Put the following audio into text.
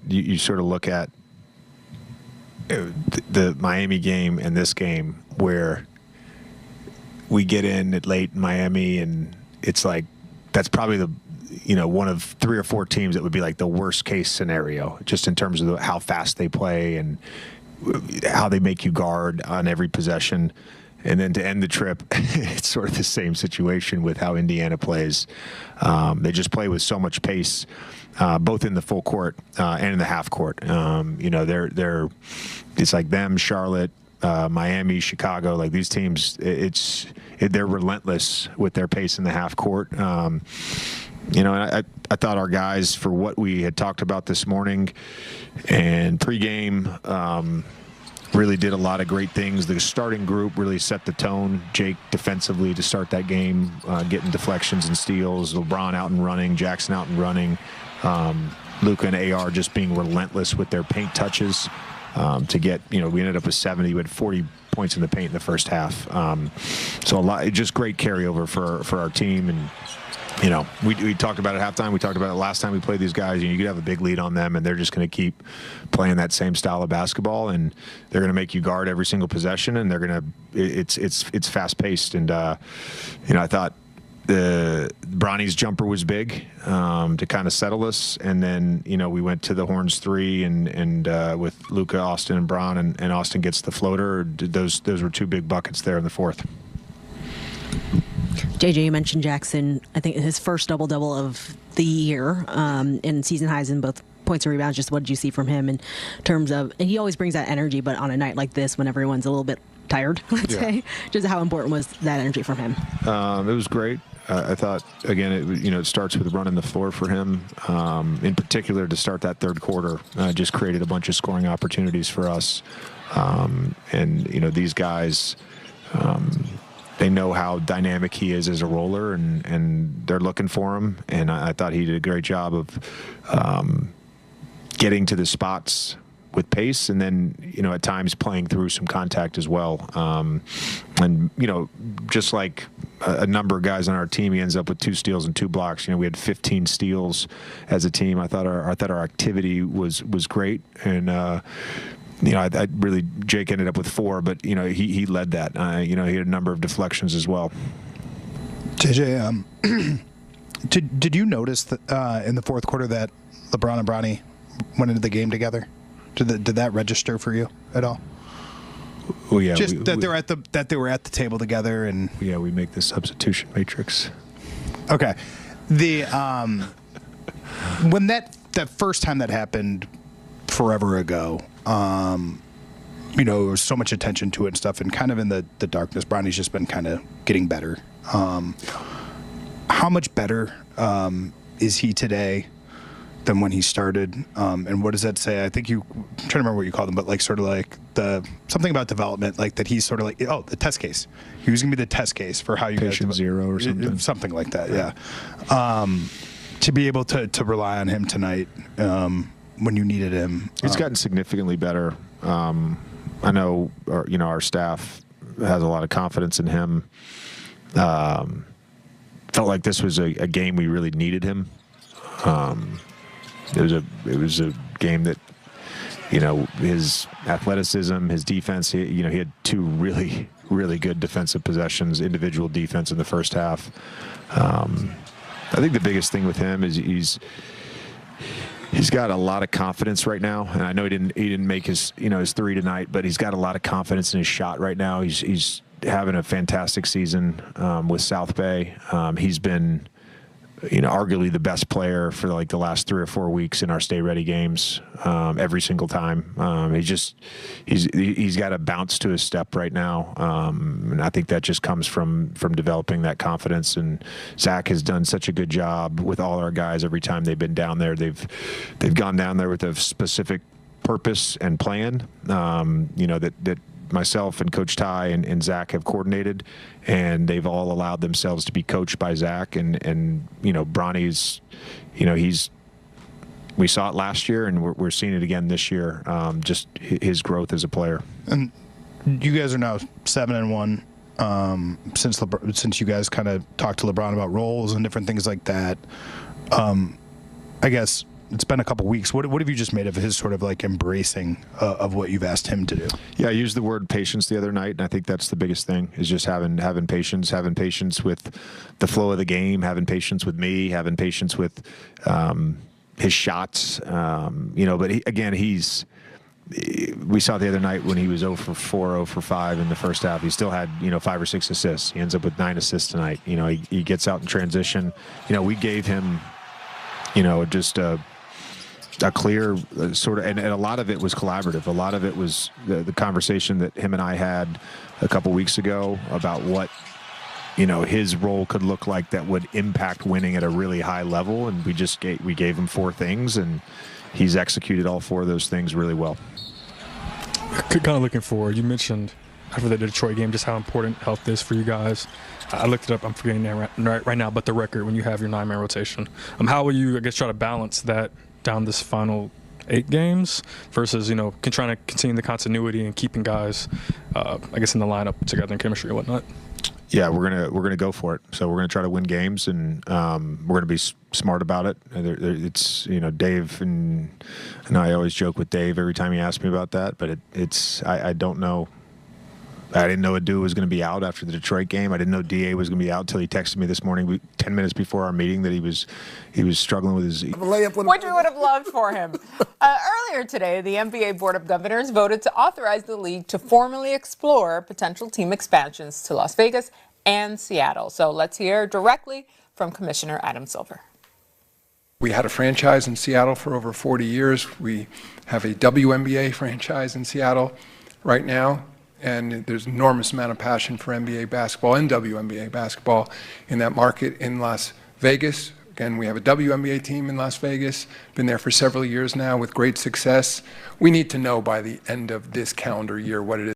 you sort of look at the Miami game and this game where we get in at late in Miami, and it's like that's probably the one of 3 or 4 teams that would be like the worst case scenario, just in terms of how fast they play and how they make you guard on every possession. And then to end the trip, it's sort of the same situation with how Indiana plays. They just play with so much pace, both in the full court and in the half court. They're it's like them, Charlotte, Miami, Chicago. Like these teams, they're relentless with their pace in the half court. I thought our guys, for what we had talked about this morning and pregame, really did a lot of great things. The starting group really set the tone. Jake defensively to start that game, getting deflections and steals. LeBron out and running. Jackson out and running. Luka and AR just being relentless with their paint touches to get, we ended up with 70. We had 40 points in the paint in the first half. So a lot, just great carryover for our team. And we talked about it at halftime. We talked about it last time we played these guys. You could have a big lead on them, and they're just going to keep playing that same style of basketball, and they're going to make you guard every single possession, and they're going to. It's fast paced, and I thought the Bronny's jumper was big to kind of settle us, and then we went to the Horns 3 and with Luka, Austin, and Bron, and Austin gets the floater. Those were 2 big buckets there in the fourth. JJ, you mentioned Jackson. I think his first double-double of the year, in season highs in both points and rebounds. Just what did you see from him in terms of, and he always brings that energy, but on a night like this when everyone's a little bit tired, let's say, just how important was that energy from him? It was great. I thought, again, it starts with running the floor for him. In particular, to start that third quarter, just created a bunch of scoring opportunities for us. These guys, they know how dynamic he is as a roller, and they're looking for him. And I thought he did a great job of getting to the spots with pace, and then at times playing through some contact as well. Just like a number of guys on our team, he ends up with 2 steals and 2 blocks. We had 15 steals as a team. I thought our activity was great, and I really, Jake ended up with 4, but he led that. He had a number of deflections as well. JJ, did you notice that in the fourth quarter that LeBron and Bronny went into the game together? Did that register for you at all? Well, yeah, just that they were at the table together, and we make the substitution matrix. Okay, the when that first time that happened forever ago, there was so much attention to it and stuff, and kind of in the darkness. Bronny's just been kind of getting better. How much better is he today than when he started? And what does that say? I think I'm trying to remember what you called him, but like sort of like something about development, like that he's sort of like, the test case. He was going to be the test case for how you Patient guys zero or something. Something like that, yeah. To be able to rely on him tonight when you needed him. He's gotten significantly better. I know our staff has a lot of confidence in him. Felt like this was a game we really needed him. It was a game that, his athleticism, his defense, he had 2 really, really good defensive possessions, individual defense in the first half. I think the biggest thing with him is he's got a lot of confidence right now, and I know he didn't make his 3 tonight, but he's got a lot of confidence in his shot right now. He's having a fantastic season with South Bay. He's been arguably the best player for like the last 3 or 4 weeks in our Stay Ready games, every single time. He's got a bounce to his step right now, and I think that just comes from developing that confidence. And Zach has done such a good job with all our guys. Every time they've been down there, they've gone down there with a specific purpose and plan. That myself and Coach Ty and Zach have coordinated, and they've all allowed themselves to be coached by Zach. And Bronny's, we saw it last year, and we're seeing it again this year. Just his growth as a player. And you guys are now 7-1 since you guys kind of talked to LeBron about roles and different things like that. I guess it's been a couple weeks. What have you just made of his sort of like embracing of what you've asked him to do? Yeah, I used the word patience the other night, and I think that's the biggest thing, is just having patience with the flow of the game, having patience with me, having patience with his shots. But we saw the other night when he was 0 for 4, 0 for 5 in the first half. He still had 5 or 6 assists. He ends up with 9 assists tonight. He gets out in transition. We gave him just a clear sort of, and a lot of it was collaborative. A lot of it was the conversation that him and I had a couple weeks ago about what his role could look like that would impact winning at a really high level. And we gave him 4 things, and he's executed all 4 of those things really well. Kind of looking forward, you mentioned after the Detroit game just how important health is for you guys. I looked it up, I'm forgetting that right now, but the record when you have your 9-man rotation. How will you, try to balance that down this final 8 games versus, trying to continue the continuity and keeping guys, in the lineup together in chemistry and whatnot? Yeah, we're gonna go for it. So we're gonna try to win games, and we're gonna be smart about it. It's Dave and I always joke with Dave every time he asks me about that, but I don't know. I didn't know Adu was going to be out after the Detroit game. I didn't know DA was going to be out until he texted me this morning, 10 minutes before our meeting, that he was struggling with his which we would have loved for him. Earlier today, the NBA Board of Governors voted to authorize the league to formally explore potential team expansions to Las Vegas and Seattle. So let's hear directly from Commissioner Adam Silver. We had a franchise in Seattle for over 40 years. We have a WNBA franchise in Seattle right now. And there's an enormous amount of passion for NBA basketball and WNBA basketball in that market in Las Vegas. Again, we have a WNBA team in Las Vegas, been there for several years now with great success. We need to know by the end of this calendar year what it is.